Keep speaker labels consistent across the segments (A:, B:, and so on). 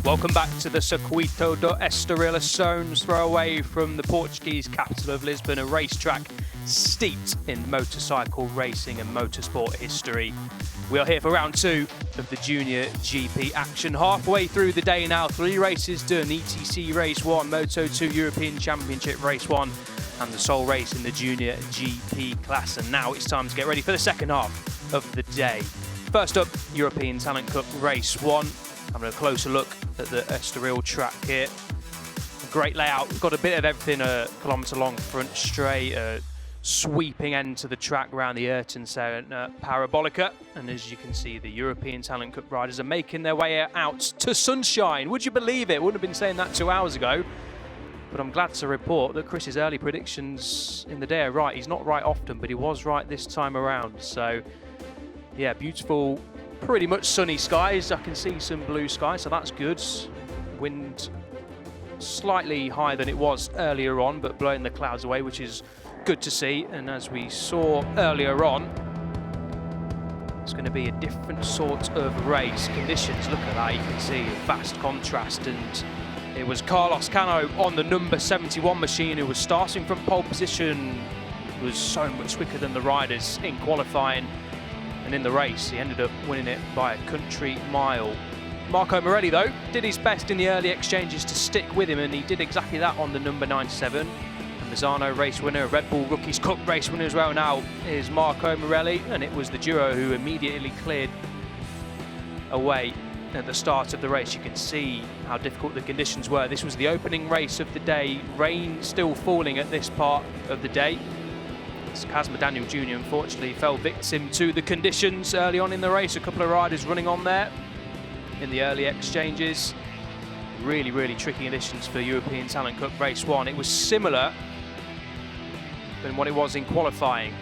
A: Welcome back to the Circuito do Estoril, a stone's throw away from the Portuguese capital of Lisbon, a racetrack steeped in motorcycle racing and motorsport history. We are here for round 2 of the Junior GP action. Halfway through the day now, 3 races done: ETC Race 1, Moto 2 European Championship Race 1, and the sole race in the Junior GP class. And now it's time to get ready for the second half of the day. First up, European Talent Cup Race 1. Having a closer look at the Estoril track here. Great layout, got a bit of everything, a kilometre long front straight, a sweeping end to the track around the Urtensen Parabolica. And as you can see, the European Talent Cup riders are making their way out to sunshine. Would you believe it? Wouldn't have been saying that 2 hours ago. But I'm glad to report that Chris's early predictions in the day are right. He's not right often, but he was right this time around. So yeah, beautiful, pretty much sunny skies. I can see some blue skies, so that's good. Wind slightly higher than it was earlier on, but blowing the clouds away, which is good to see. And as we saw earlier on, it's going to be a different sort of race. Conditions, look at that, you can see a vast contrast. And it was Carlos Cano on the number 71 machine who was starting from pole position, was so much quicker than the riders in qualifying. And in the race, he ended up winning it by a country mile. Marco Morelli, though, did his best in the early exchanges to stick with him, and he did exactly that on the number 97. The Misano race winner, Red Bull Rookies Cup race winner as well now is Marco Morelli, and it was the duo who immediately cleared away at the start of the race. You can see how difficult the conditions were. This was the opening race of the day, rain still falling at this part of the day. Kazma Daniel Jr. unfortunately fell victim to the conditions early on in the race. A couple of riders running on there in the early exchanges. Really, really tricky conditions for European Talent Cup Race 1. It was similar than what it was in qualifying.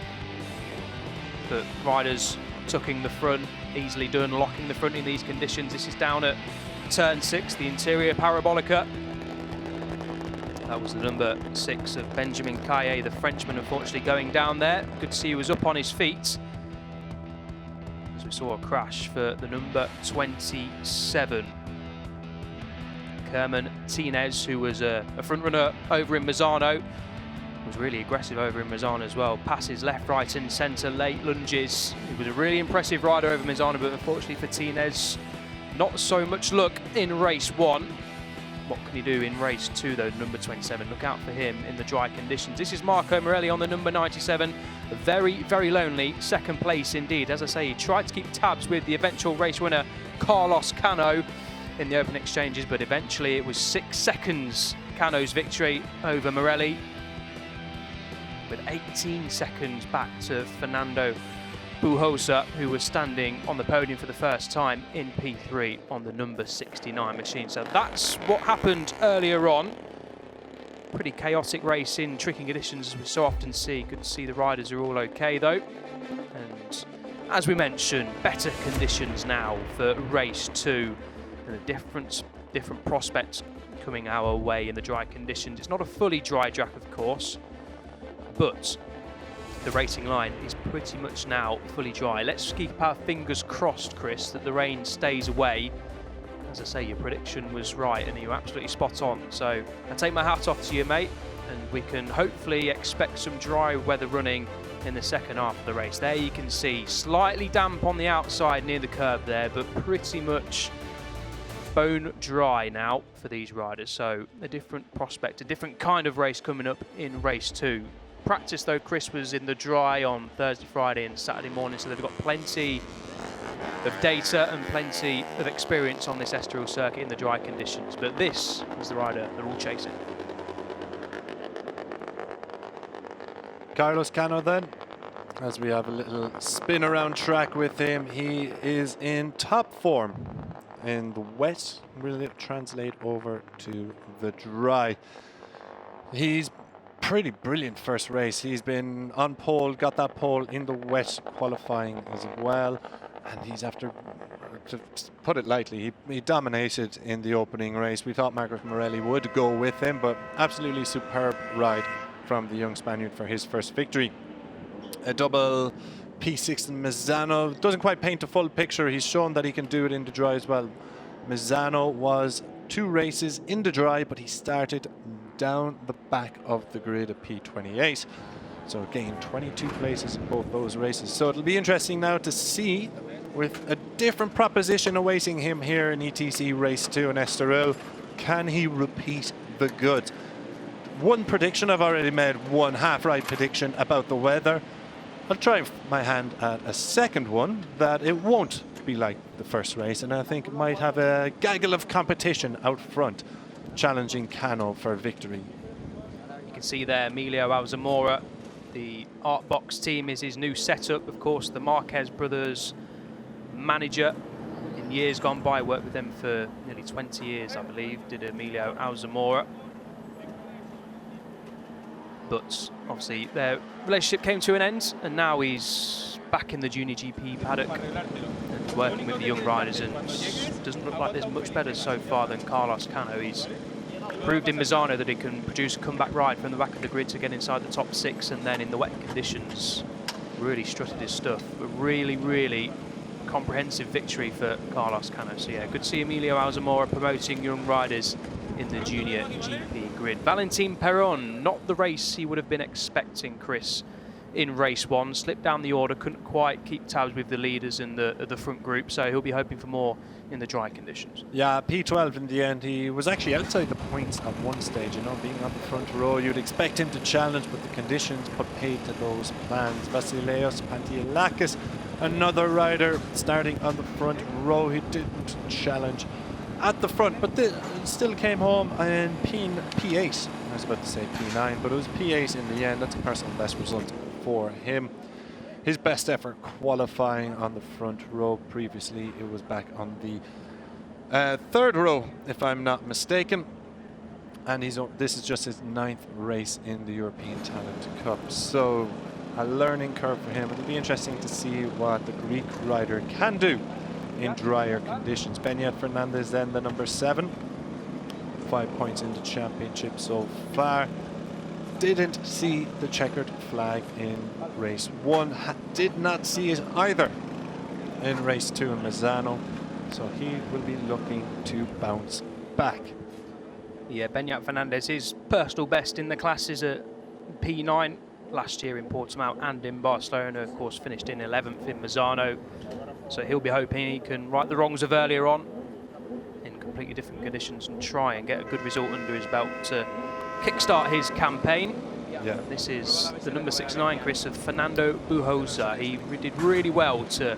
A: But riders tucking the front, easily done, locking the front in these conditions. This is down at turn 6, the interior Parabolica. That was the number 6 of Benjamin Caillet, the Frenchman, unfortunately going down there. Good to see he was up on his feet. As we saw a crash for the number 27. Kerman Tinez, who was a front runner over in Misano, was really aggressive over in Misano as well. Passes left, right and centre, late lunges. He was a really impressive rider over Misano, but unfortunately for Tinez, not so much luck in race 1. What can he do in race 2 though, number 27? Look out for him in the dry conditions. This is Marco Morelli on the number 97. A very, very lonely second place indeed. As I say, he tried to keep tabs with the eventual race winner, Carlos Cano, in the open exchanges, but eventually it was 6 seconds Cano's victory over Morelli, with 18 seconds back to Fernando Bujosa, who was standing on the podium for the first time in P3 on the number 69 machine. So that's what happened earlier on. Pretty chaotic race in tricky conditions, as we so often see. Good to see the riders are all okay though. And as we mentioned, better conditions now for race 2, and a different prospect coming our way in the dry conditions. It's not a fully dry track, of course, but the racing line is pretty much now fully dry. Let's keep our fingers crossed, Chris, that the rain stays away. As I say, your prediction was right and you're absolutely spot on. So I take my hat off to you, mate, and we can hopefully expect some dry weather running in the second half of the race. There you can see slightly damp on the outside near the curb there, but pretty much bone dry now for these riders. So a different prospect, a different kind of race coming up in race 2. Practice though, Chris, was in the dry on Thursday, Friday and Saturday morning, so they've got plenty of data and plenty of experience on this Estoril circuit in the dry conditions. But this is the rider they're all chasing.
B: Carlos Cano then, as we have a little spin around track with him. He is in top form in the wet. Will it translate over to the dry? He's pretty brilliant first race. He's been on pole, got that pole in the wet qualifying as well, and he's after, to put it lightly, he dominated in the opening race. We thought Marcos Morelli would go with him, but absolutely superb ride from the young Spaniard for his first victory. A double P6 in Misano doesn't quite paint a full picture. He's shown that he can do it in the dry as well. Misano was 2 races in the dry, but he started down the back of the grid at P28. So gained 22 places in both those races. So it'll be interesting now to see, with a different proposition awaiting him here in ETC Race 2 in Estoril, can he repeat the goods? One prediction, I've already made one half-right prediction about the weather. I'll try my hand at a second one, that it won't be like the first race, and I think it might have a gaggle of competition out front, challenging Cano for victory.
A: You can see there Emilio Alzamora. The Art Box team is his new setup. Of course, the Marquez brothers manager in years gone by, worked with them for nearly 20 years, I believe, did Emilio Alzamora. But obviously their relationship came to an end, and now he's back in the JuniorGP paddock and working with the young riders, and doesn't look like there's much better so far than Carlos Cano. He's proved in Misano that he can produce a comeback ride from the back of the grid to get inside the top 6, and then in the wet conditions really strutted his stuff. A really, really comprehensive victory for Carlos Cano. So yeah, good to see Emilio Alzamora promoting young riders in the JuniorGP grid. Valentin Perron, not the race he would have been expecting, Chris, in race 1. Slipped down the order, couldn't quite keep tabs with the leaders in the front group, so he'll be hoping for more in the dry conditions. Yeah,
B: P12 in the end. He was actually outside the points at one stage, you know, being on the front row. You'd expect him to challenge, but the conditions put paid to those plans. Vasileios Pantielakis, another rider starting on the front row. He didn't challenge at the front, but still came home in P8. I was about to say P9, but it was P8 in the end. That's a personal best result for him. His best effort qualifying on the front row. Previously, it was back on the third row, if I'm not mistaken. And this is just his 9th race in the European Talent Cup. So a learning curve for him. It'll be interesting to see what the Greek rider can do in drier conditions. Beñat Fernandez then the number 7. 5 points in the championship so far. Didn't see the checkered flag in race 1. Did not see it either in race 2 in Misano. So he will be looking to bounce back.
A: Yeah, Beñat Fernandez, his personal best in the class is at P9 last year in Portimao and in Barcelona. Of course, finished in 11th in Misano. So he'll be hoping he can right the wrongs of earlier on in completely different conditions and try and get a good result under his belt to kickstart his campaign.
B: Yeah.
A: This is the number 69, Chris, of Fernando Bujosa. He did really well to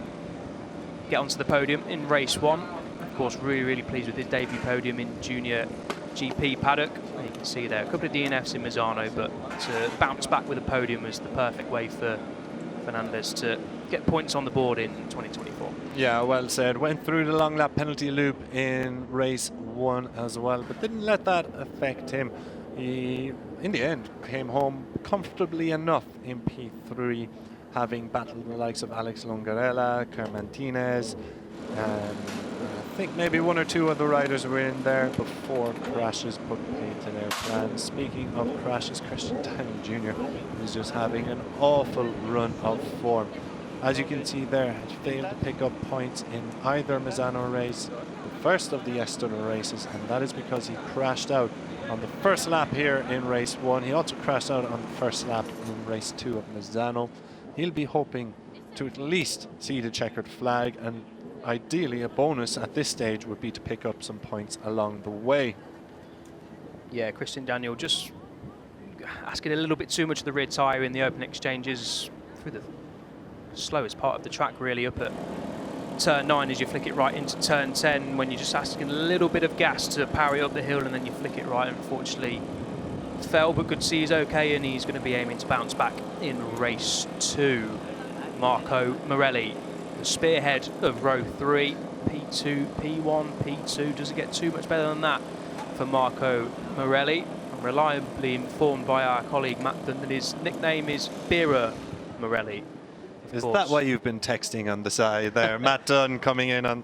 A: get onto the podium in race 1. Of course, really, really pleased with his debut podium in JuniorGP paddock. You can see there a couple of DNFs in Misano, but to bounce back with a podium was the perfect way for Fernandez to get points on the board in 2024.
B: Yeah, well said. Went through the long lap penalty loop in race 1 as well, but didn't let that affect him. He, in the end, came home comfortably enough in P3, having battled the likes of Alex Longarella, Kerr Martinez, and I think maybe 1 or 2 other riders were in there before crashes put paid to their plans. Speaking of crashes, Christian Daniel Jr. is just having an awful run of form. As you can see there, he failed to pick up points in either Misano race, the first of the Estoril races, and that is because he crashed out on the first lap here in race 1. He also crashed out on the first lap in race 2 of Misano. He'll be hoping to at least see the checkered flag, and ideally a bonus at this stage would be to pick up some points along the way.
A: Yeah, Christian Daniel just asking a little bit too much of the rear tyre in the open exchanges through the slowest part of the track, really, up at turn 9 as you flick it right into turn 10, when you're just asking a little bit of gas to power it up the hill, and then you flick it right. Unfortunately fell, but good to see he's okay, and he's going to be aiming to bounce back in race 2. Marco Morelli, the spearhead of row 3, P2, P1, P2. Does it get too much better than that for Marco Morelli? I'm reliably informed by our colleague Matt Dunn that his nickname is Beera Morelli.
B: Is that why you've been texting on the side there? Matt Dunn coming in on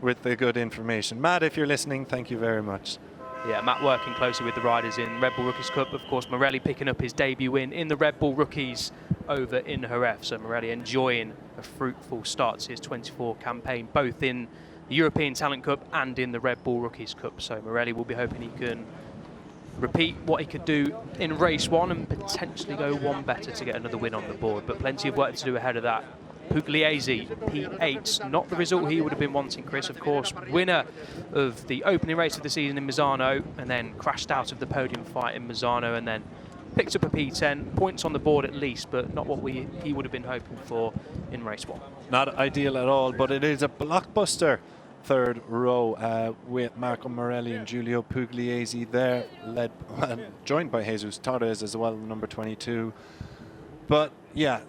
B: with the good information. Matt, if you're listening, thank you very much.
A: Yeah, Matt working closely with the riders in Red Bull Rookies Cup. Of course, Morelli picking up his debut win in the Red Bull Rookies over in Jerez. So Morelli enjoying a fruitful start to his 24 campaign, both in the European Talent Cup and in the Red Bull Rookies Cup. So Morelli will be hoping he can repeat what he could do in race 1 and potentially go one better to get another win on the board. But plenty of work to do ahead of that. Pugliese, P8, not the result he would have been wanting, Chris, of course. Winner of the opening race of the season in Misano, and then crashed out of the podium fight in Misano, and then picked up a P10, points on the board at least, but not what he would have been hoping for in race 1.
B: Not ideal at all, but it is a blockbuster third row with Marco Morelli and Giulio Pugliese there, joined by Jesus Torres as well, number 22. But yeah,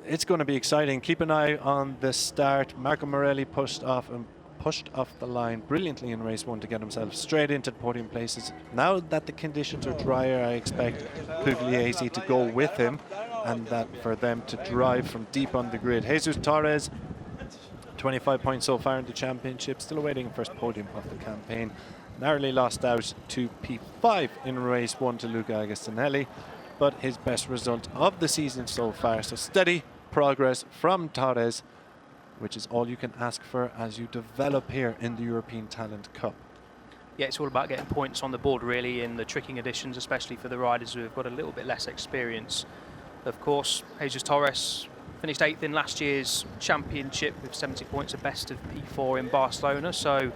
B: it's going to be exciting. Keep an eye on the start. Marco Morelli pushed off the line brilliantly in race 1 to get himself straight into the podium places. Now that the conditions are drier, I expect Pugliese to go with him, and that for them to drive from deep on the grid. Jesus Torres, 25 points so far in the championship, still awaiting first podium of the campaign. Narrowly lost out to P5 in race 1 to Luca Agostinelli, but his best result of the season so far. So steady progress from Torres, which is all you can ask for as you develop here in the European Talent Cup.
A: Yeah, it's all about getting points on the board really in the tricking editions, especially for the riders who have got a little bit less experience. Of course, Jesus Torres finished 8th in last year's championship with 70 points, a best of P4 in Barcelona, so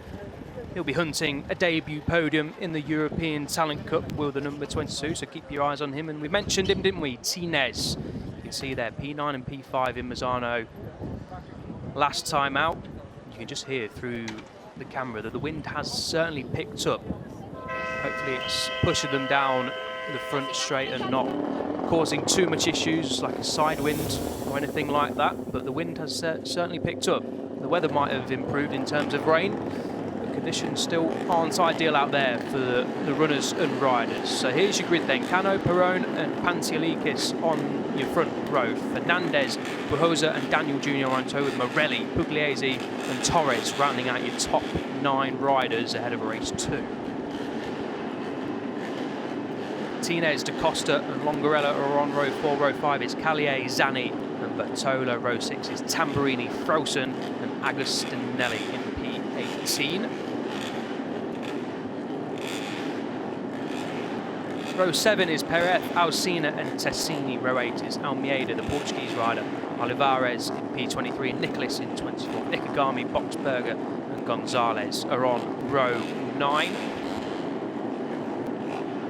A: he'll be hunting a debut podium in the European Talent Cup with the number 22, so keep your eyes on him. And we mentioned him, didn't we? Tinez. You can see there, P9 and P5 in Misano. Last time out, you can just hear through the camera that the wind has certainly picked up. Hopefully it's pushing them down the front straight and not causing too much issues like a side wind or anything like that, but the wind has certainly picked up. The weather might have improved in terms of rain, but conditions still aren't ideal out there for the runners and riders. So here's your grid then. Cano, Perone and Pantialikis on your front row. Fernandez, Bujosa and Daniel Junior on tow with Morelli, Pugliese and Torres rounding out your top 9 riders ahead of race 2. Tinez, Da Costa and Longarella are on row 4. Row 5 is Callier, Zani and Bertola. Row 6 is Tamburini, Frozen and Agostinelli in P18. Row 7 is Perez, Alcina and Tessini. Row 8 is Almeida, the Portuguese rider. Olivares in P23 and Nicholas in 24. Nikagami, Boxberger and Gonzalez are on row 9.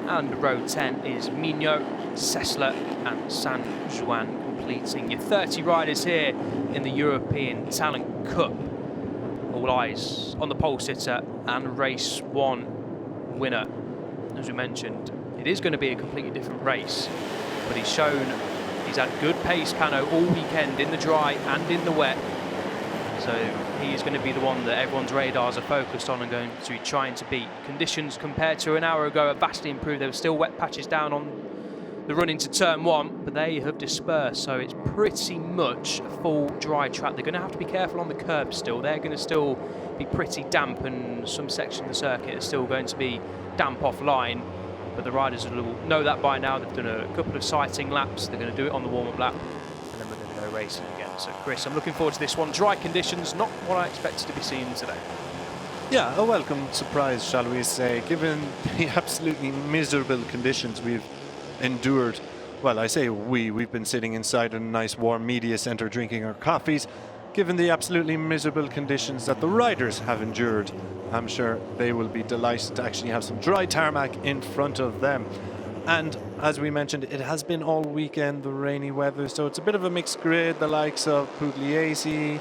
A: And row 10 is Mino, Sessler and San Juan, completing your 30 riders here in the European Talent Cup. All eyes on the pole sitter and race 1 winner. As we mentioned, it is going to be a completely different race, but he's had good pace, Cano, all weekend in the dry and in the wet. So he is going to be the one that everyone's radars are focused on and going to be trying to beat. Conditions compared to an hour ago are vastly improved. There were still wet patches down on the run into turn 1, but they have dispersed. So it's pretty much a full dry track. They're going to have to be careful on the curbs still. They're going to still be pretty damp, and some section of the circuit is still going to be damp offline. But the riders will know that by now. They've done a couple of sighting laps. They're going to do it on the warm-up lap, and then we're going to go racing again. So Chris, I'm looking forward to this one. Dry conditions, not what I expected to be seeing today.
B: Yeah, a welcome surprise, shall we say, given the absolutely miserable conditions we've endured. Well, I say we've been sitting inside in a nice warm media centre drinking our coffees. Given the absolutely miserable conditions that the riders have endured, I'm sure they will be delighted to actually have some dry tarmac in front of them. And as we mentioned, it has been all weekend, the rainy weather, so it's a bit of a mixed grid. The likes of Pugliese,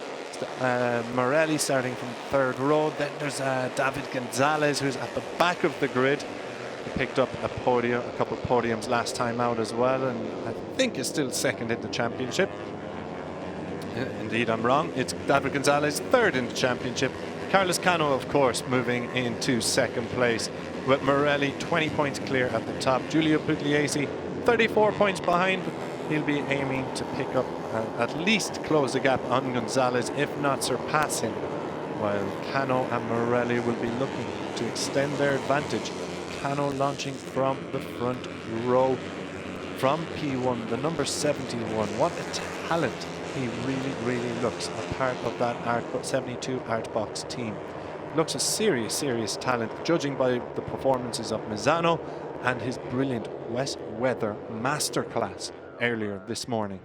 B: Morelli starting from 3rd row. Then there's David Gonzalez, who's at the back of the grid. He picked up a couple of podiums last time out as well, and I think is still 2nd in the championship. Indeed, I'm wrong. It's David Gonzalez, 3rd in the championship. Carlos Cano, of course, moving into 2nd place, with Morelli 20 points clear at the top. Giulio Pugliese 34 points behind. He'll be aiming to pick up at least close the gap on Gonzalez, if not surpass him, while Cano and Morelli will be looking to extend their advantage. Cano launching from the front row from P1, the number 71. What a talent he really looks a part of that 72 Artbox team. Looks a serious talent, judging by the performances of Mazzano and his brilliant wet weather masterclass earlier this morning.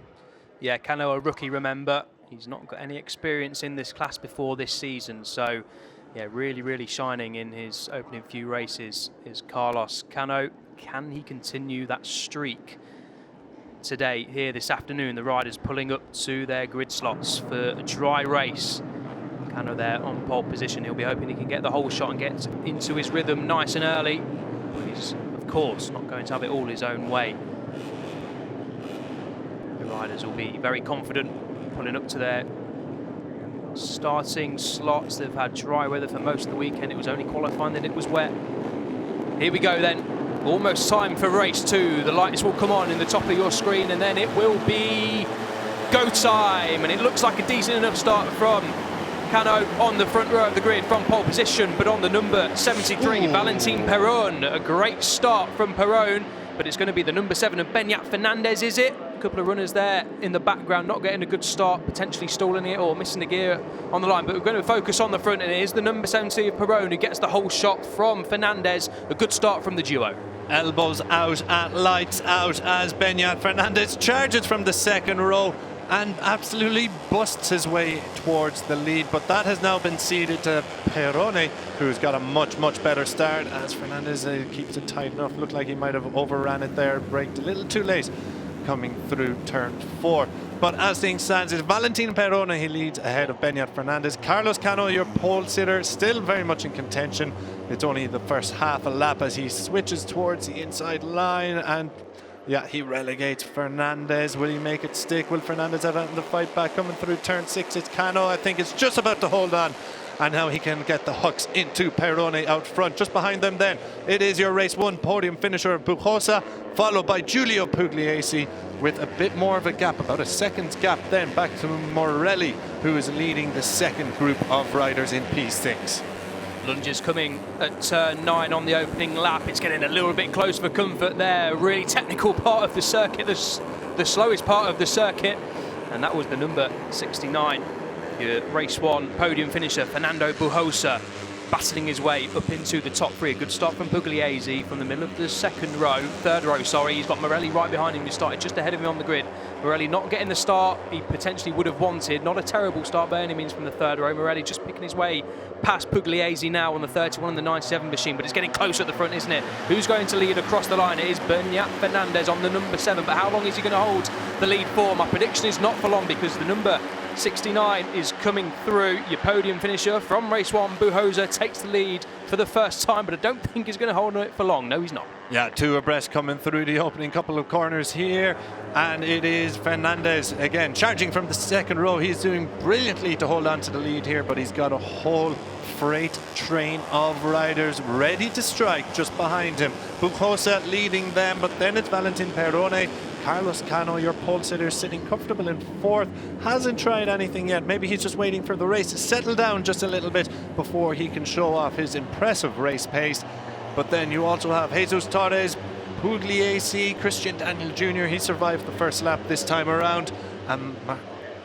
A: Yeah, Cano, a rookie, remember. He's not got any experience in this class before this season, so yeah, really shining in his opening few races is Carlos Cano. Can he continue that streak today here this afternoon? The riders pulling up to their grid slots for a dry race. Cano there on pole position. He'll be hoping he can get the whole shot and get into his rhythm nice and early. He's, of course, not going to have it all his own way. The riders will be very confident pulling up to their starting slots. They've had dry weather for most of the weekend. It was only qualifying that it was wet. Here we go then. Almost time for race 2. The lights will come on in the top of your screen and then it will be go time. And it looks like a decent enough start from Cano on the front row of the grid from pole position, but on the number 73, Valentin Perron. A great start from Perron, but it's going to be the number 7 of Beñat Fernandez, is it? A couple of runners there in the background, not getting a good start, potentially stalling it or missing the gear on the line, but we're going to focus on the front, and it is the number 70 of Perron who gets the whole shot from Fernandez. A good start from the duo.
B: Elbows out and lights out as Beñat Fernandez charges from the second row and absolutely busts his way towards the lead, but that has now been ceded to Perrone, who's got a much better start as Fernandez keeps it tight enough. Looked like he might have overran it there, braked a little too late coming through turn 4. But as things stand, it's Valentin Perrone. He leads ahead of Beñat Fernandez. Carlos Cano, your pole sitter, still very much in contention. It's only the first half a lap as he switches towards the inside line, and yeah, he relegates Fernandez. Will he make it stick? Will Fernandez have out in the fight back coming through turn 6? It's Cano, I think, it's just about to hold on. And now he can get the hooks into Perrone out front. Just behind them then, it is your race 1 podium finisher Bujosa, followed by Giulio Pugliese with a bit more of a gap, about a second's gap then back to Morelli, who is leading the second group of riders in P6.
A: Lunges coming at turn 9 on the opening lap. It's getting a little bit close for comfort there. Really technical part of the circuit, the slowest part of the circuit. And that was the number 69. Your race 1 podium finisher, Fernando Bujosa, battling his way up into the top 3. A good start from Pugliese from the middle of the third row, sorry. He's got Morelli right behind him, who started just ahead of him on the grid. Morelli not getting the start he potentially would have wanted. Not a terrible start by any means from the third row. Morelli just picking his way past Pugliese now on the 31 and the 97 machine, but it's getting close at the front, isn't it? Who's going to lead across the line? It is Beñat Fernandez on the number 7, but how long is he going to hold the lead for? My prediction is not for long, because the number 69 is coming through. Your podium finisher from race 1, Bujosa, takes the lead for the first time, but I don't think he's going to hold it for long. No, he's not.
B: Yeah, 2 abreast coming through the opening couple of corners here, and it is Fernandez again charging from the second row. He's doing brilliantly to hold on to the lead here, but he's got a whole freight train of riders ready to strike just behind him. Bujosa leading them, but then it's Valentin Perrone. Carlos Cano, your pole sitter, sitting comfortable in 4th, hasn't tried anything yet. Maybe he's just waiting for the race to settle down just a little bit before he can show off his impressive race pace. But then you also have Jesus Torres, Pugliese, Christian Daniel Jr. He survived the first lap this time around, and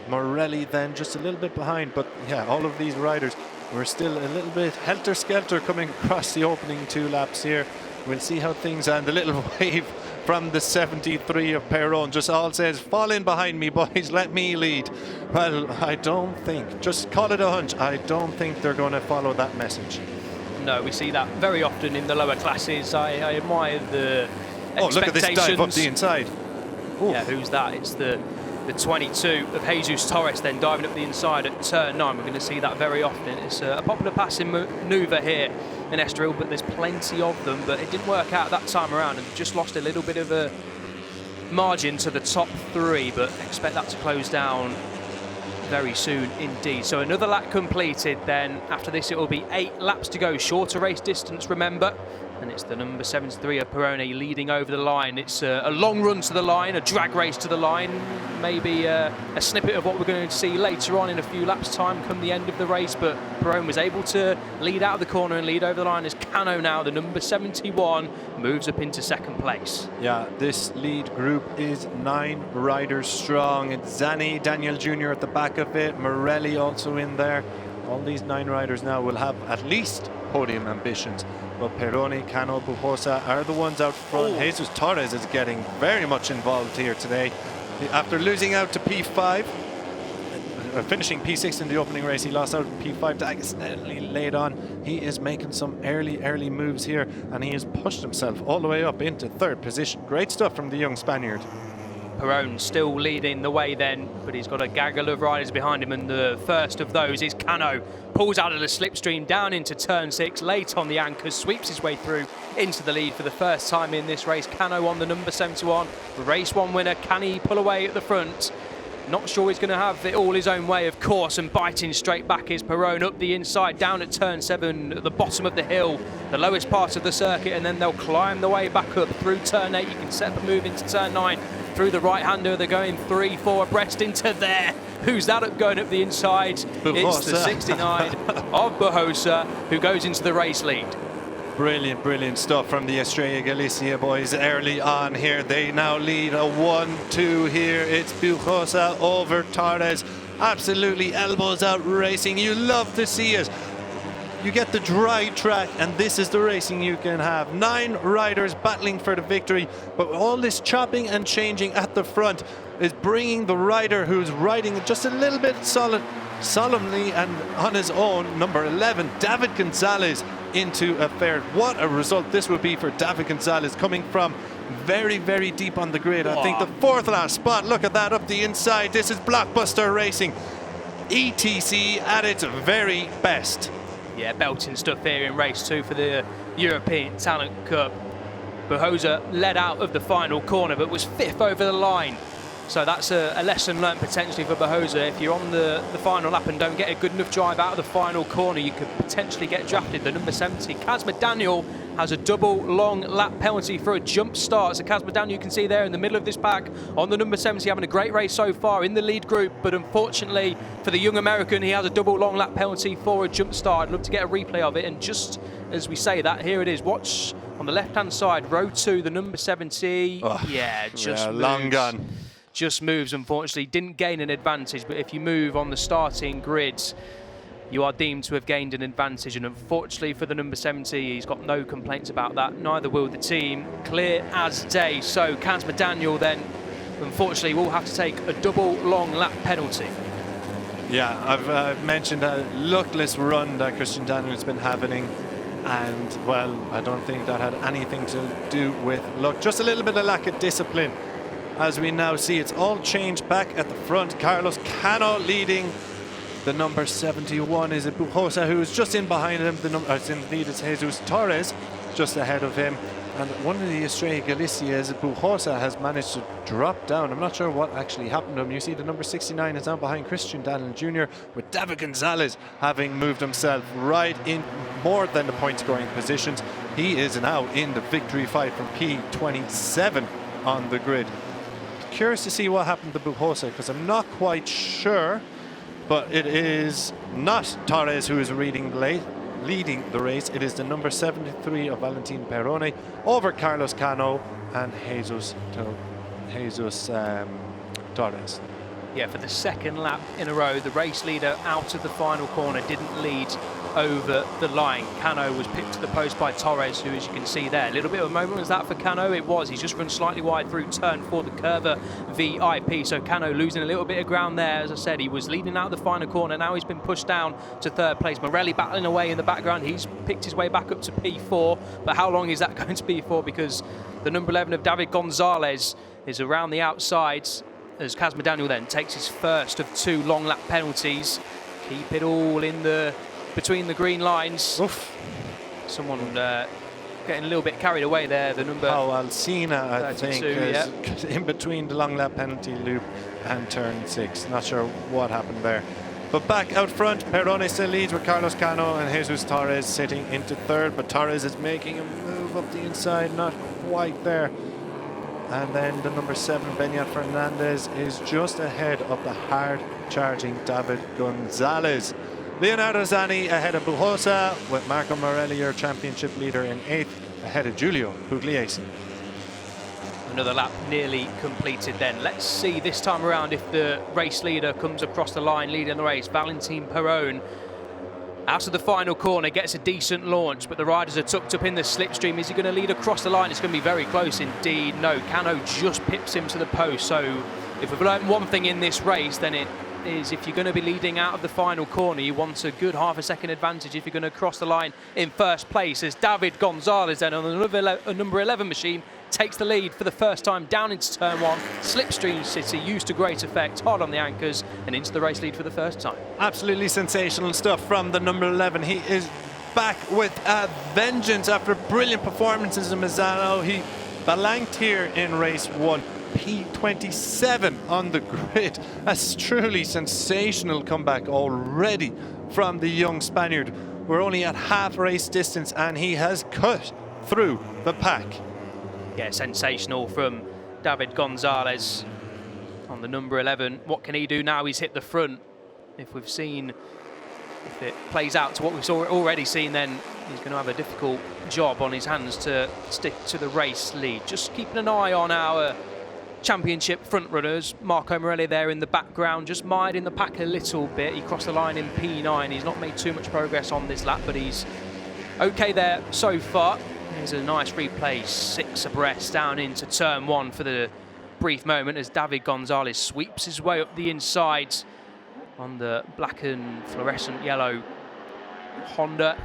B: Morelli then just a little bit behind. But yeah, all of these riders were still a little bit helter-skelter coming across the opening 2 laps here. We'll see how things end. A little wave from the 73 of Perron just all says, fall in behind me, boys, let me lead. Well, I don't think, just call it a hunch, I don't think they're going to follow that message.
A: No, we see that very often in the lower classes. I admire the expectations.
B: Look at this dive up the inside. Ooh.
A: Yeah, who's that? It's the 22 of Jesus Torres then diving up the inside at turn 9. We're going to see that very often. It's a popular passing manoeuvre here in Estoril, but there's plenty of them. But it didn't work out that time around, and just lost a little bit of a margin to the top 3, but expect that to close down very soon indeed. So another lap completed then. After this, it will be 8 laps to go. Shorter race distance, remember. And it's the number 73 of Peroni leading over the line. It's a long run to the line, a drag race to the line, maybe a snippet of what we're going to see later on in a few laps' time come the end of the race. But Peroni was able to lead out of the corner and lead over the line as Cano now, the number 71, moves up into second place.
B: Yeah, this lead group is 9 riders strong. It's Zani, Daniel Jr. at the back of it, Morelli also in there. All these 9 riders now will have at least podium ambitions. But Peroni, Cano, Bujosa are the ones out front. Jesus Torres is getting very much involved here today. After losing out to P5, finishing P6 in the opening race, he lost out to P5 to accidentally laid on. He is making some early moves here, and he has pushed himself all the way up into 3rd position. Great stuff from the young Spaniard.
A: Peroni still leading the way then, but he's got a gaggle of riders behind him, and the first of those is Cano. Pulls out of the slipstream down into turn 6, late on the anchors, sweeps his way through into the lead for the first time in this race. Cano on the number 71, race 1 winner. Can he pull away at the front? Not sure he's going to have it all his own way, of course, and biting straight back is Peroni up the inside, down at turn 7, at the bottom of the hill, the lowest part of the circuit, and then they'll climb the way back up through turn 8. You can set up a move into turn 9 through the right-hander. They're going 3-4 abreast into there. Who's that going up the inside?
B: Bujosa.
A: It's the 69 of Bujosa who goes into the race lead.
B: Brilliant stuff from the Estrella Galicia boys early on here. They now lead a 1-2 here. It's Bujosa over Torres. Absolutely elbows out racing. You love to see it. You get the dry track, and this is the racing you can have. 9 riders battling for the victory, but all this chopping and changing at the front is bringing the rider who's riding just a little bit solemnly and on his own, number 11, David Gonzalez, into a fair. What a result this would be for David Gonzalez, coming from very deep on the grid. I think the 4th last spot. Look at that up the inside. This is blockbuster racing. ETC at its very best.
A: Yeah, belting stuff here in race 2 for the European Talent Cup. Bujosa led out of the final corner but was 5th over the line. So that's a lesson learned potentially for Bujosa. If you're on the final lap and don't get a good enough drive out of the final corner, you could potentially get drafted. The number 70, Kazma Daniel, has a double long lap penalty for a jump start. So Kazma Daniel, you can see there in the middle of this pack on the number 70, having a great race so far in the lead group. But unfortunately for the young American, he has a double long lap penalty for a jump start. I'd love to get a replay of it. And just as we say that, here it is. Watch on the left-hand side, row 2, the number 70.
B: Long gone.
A: Just moves, unfortunately. Didn't gain an advantage, but if you move on the starting grid, you are deemed to have gained an advantage, and unfortunately for the number 70, he's got no complaints about that. Neither will the team. Clear as day. So Kazma Daniel then, unfortunately, will have to take a double long lap penalty.
B: Yeah, I've mentioned a luckless run that Christian Daniel's been having, and well, I don't think that had anything to do with luck. Just a little bit of lack of discipline. As we now see, it's all changed back at the front. Carlos Cano leading. The number 71 is Bujosa, who is just in behind him. The number in lead is Jesus Torres, just ahead of him. And one of the Estrella Galicias, Bujosa, has managed to drop down. I'm not sure what actually happened to him. You see the number 69 is now behind Christian Daniel Jr., with David Gonzalez having moved himself right in more than the point scoring positions. He is now in the victory fight from P27 on the grid. Curious to see what happened to Bujosa, because I'm not quite sure, but it is not Torres who is leading the race. It is the number 73 of Valentin Peroni over Carlos Cano and Jesus Torres.
A: Yeah, for the second lap in a row, the race leader out of the final corner didn't lead over the line. Cano was picked to the post by Torres, who, as you can see there, a little bit of a moment was that for Cano. It was. He's just run slightly wide through turn 4, the Curva VIP. So Cano losing a little bit of ground there. As I said, he was leading out of the final corner. Now he's been pushed down to 3rd place. Morelli battling away in the background. He's picked his way back up to P4. But how long is that going to be for? Because the number 11 of David Gonzalez is around the outsides, as Kazma Daniel then takes his first of 2 long lap penalties. Keep it all in the between the green lines.
B: Oof.
A: Someone getting a little bit carried away there. The number
B: Alcina, I think,
A: yeah,
B: is in between the long lap penalty loop and turn 6. Not sure what happened there. But back out front, Perrone still leads with Carlos Cano and Jesus Torres sitting into third. But Torres is making a move up the inside, not quite there. And then the number 7, Beñat Fernandez, is just ahead of the hard-charging David Gonzalez. Leonardo Zanni ahead of Bujosa, with Marco Morelli, your championship leader, in 8th, ahead of Giulio Pugliese.
A: Another lap nearly completed then. Let's see this time around if the race leader comes across the line leading the race. Valentin Perrone out of the final corner, gets a decent launch, but the riders are tucked up in the slipstream. Is he going to lead across the line? It's going to be very close indeed. No, Cano just pips him to the post. So if we've learned one thing in this race, then it is if you're going to be leading out of the final corner, you want a good half a second advantage if you're going to cross the line in first place, as David Gonzalez then on a number 11 machine takes the lead for the first time down into turn 1. Slipstream City used to great effect, hard on the anchors and into the race lead for the first time.
B: Absolutely sensational stuff from the number 11. He is back with a vengeance after brilliant performances in Misano. He blanked here in race 1. P27 on the grid. A truly sensational comeback already from the young Spaniard. We're only at half race distance and he has cut through the pack.
A: Yeah, sensational from David Gonzalez on the number 11. What can he do now? He's hit the front. If it plays out to what we've already seen, then he's going to have a difficult job on his hands to stick to the race lead. Just keeping an eye on our championship front runners. Marco Morelli there in the background, just mired in the pack a little bit. He crossed the line in P9. He's not made too much progress on this lap, but he's okay there so far. Here's a nice replay, 6 abreast down into turn 1 for the brief moment as David Gonzalez sweeps his way up the inside on the black and fluorescent yellow Honda.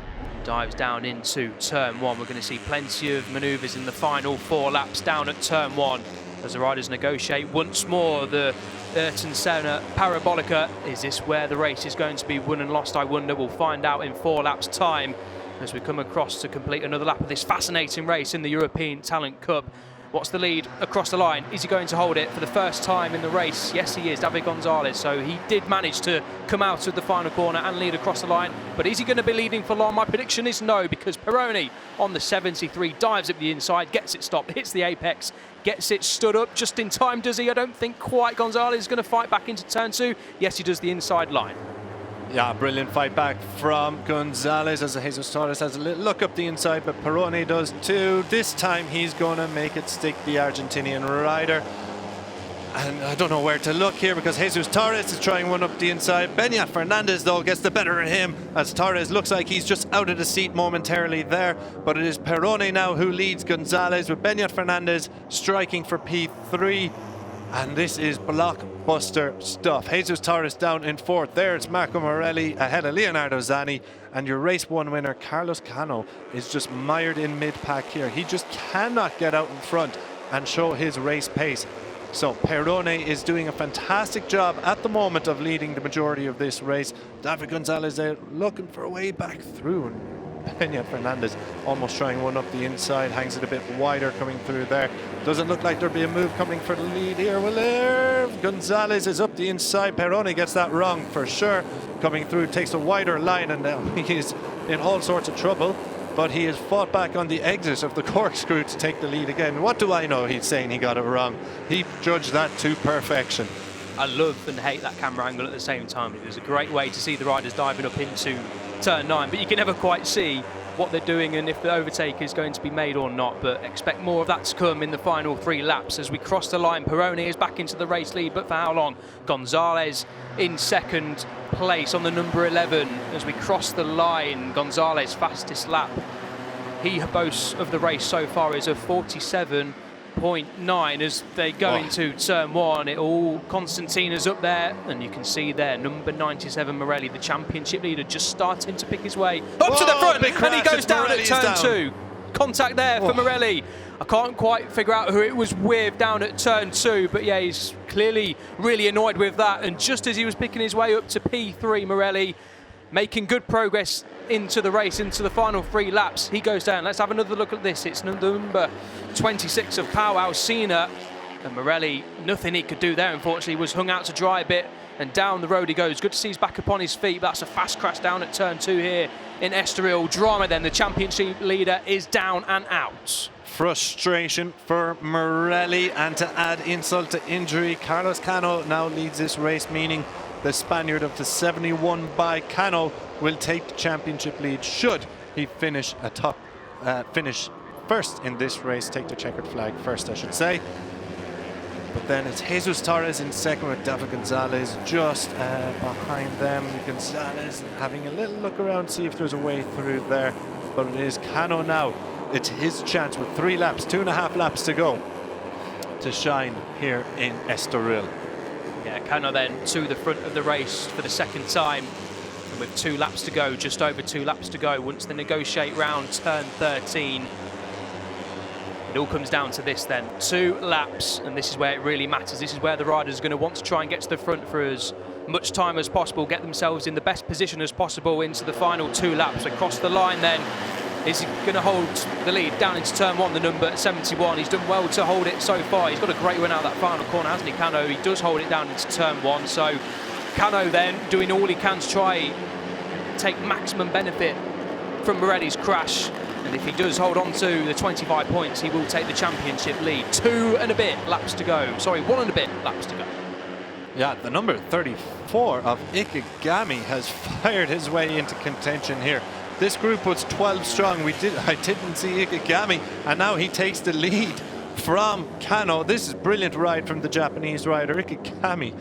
A: Dives down into turn 1. We're going to see plenty of manoeuvres in the final 4 laps down at turn 1 as the riders negotiate once more the Ayrton Senna Parabolica. Is this where the race is going to be won and lost, I wonder? We'll find out in 4 laps time as we come across to complete another lap of this fascinating race in the European Talent Cup. What's the lead across the line? Is he going to hold it for the first time in the race? Yes, he is, David Gonzalez. So he did manage to come out of the final corner and lead across the line. But is he going to be leading for long? My prediction is no, because Perrone on the 73 dives up the inside, gets it stopped, hits the apex, gets it stood up just in time, does he? I don't think quite Gonzalez is going to fight back into turn 2. Yes, he does the inside line.
B: Yeah, brilliant fight back from Gonzalez as Jesus Torres has a little look up the inside, but Perrone does too. This time he's going to make it stick, the Argentinian rider. And I don't know where to look here because Jesus Torres is trying one up the inside. Beñat Fernandez, though, gets the better of him as Torres looks like he's just out of the seat momentarily there. But it is Perrone now who leads Gonzalez, with Beñat Fernandez striking for P3. And this is blockbuster stuff. Jesus Torres down in 4th. There it's Marco Morelli ahead of Leonardo Zanni. And your race 1 winner, Carlos Cano, is just mired in mid-pack here. He just cannot get out in front and show his race pace. So Perrone is doing a fantastic job at the moment of leading the majority of this race. David Gonzalez there looking for a way back through. Beñat Fernandez almost trying one up the inside, hangs it a bit wider coming through there. Doesn't look like there'll be a move coming for the lead here. Well, there Gonzalez is up the inside. Perrone gets that wrong for sure. Coming through, takes a wider line, and now he is in all sorts of trouble. But he has fought back on the exit of the corkscrew to take the lead again. What do I know? He's saying he got it wrong. He judged that to perfection.
A: I love and hate that camera angle at the same time. It was a great way to see the riders diving up into turn 9, but you can never quite see what they're doing and if the overtake is going to be made or not, but expect more of that to come in the final 3 laps as we cross the line. Perrone is back into the race lead, but for how long? Gonzalez in 2nd place on the number 11 as we cross the line. Gonzalez fastest lap he boasts of the race so far is a 47.9 as they go into turn 1. It all Constantina's up there, and you can see there number 97 Morelli, the championship leader, just starting to pick his way up to the front, and he goes down at turn 2. Contact there for Morelli. I can't quite figure out who it was with down at turn 2, but yeah, he's clearly really annoyed with that. And just as he was picking his way up to P3, Morelli making good progress into the race, into the final 3 laps, he goes down. Let's have another look at this. It's number 26 of Pau Alsina, and Morelli, nothing he could do there, unfortunately, was hung out to dry a bit and down the road he goes. Good to see he's back up on his feet. That's a fast crash down at turn 2 here in Estoril. Drama then, the championship leader is down and out.
B: Frustration for Morelli, and to add insult to injury, Carlos Cano now leads this race, meaning the Spaniard of the 71 by Cano will take the championship lead should he finish first in this race, take the checkered flag first, I should say. But then it's Jesus Torres in second with David Gonzalez just behind them. Gonzalez having a little look around, see if there's a way through there. But it is Cano now. It's his chance with 3 laps, 2.5 laps to go to shine here in Estoril.
A: Yeah, Cano then to the front of the race for the second time. And with 2 laps to go, just over 2 laps to go, once they negotiate round turn 13. It all comes down to this then, 2 laps, and this is where it really matters. This is where the riders are going to want to try and get to the front for as much time as possible, get themselves in the best position as possible into the final 2 laps. Across the line then, is he going to hold the lead down into turn 1, the number 71. He's done well to hold it so far. He's got a great win out that final corner, hasn't he, Cano? He does hold it down into turn 1, so Cano then doing all he can to try take maximum benefit from Morelli's crash. And if he does hold on to the 25 points, he will take the championship lead. 2 and a bit laps to go. Sorry, 1 and a bit laps to go.
B: Yeah, the number 34 of Ikegami has fired his way into contention here. This group was 12 strong. I didn't see Ikegami, and now he takes the lead from Cano. This is a brilliant ride from the Japanese rider, Ikegami.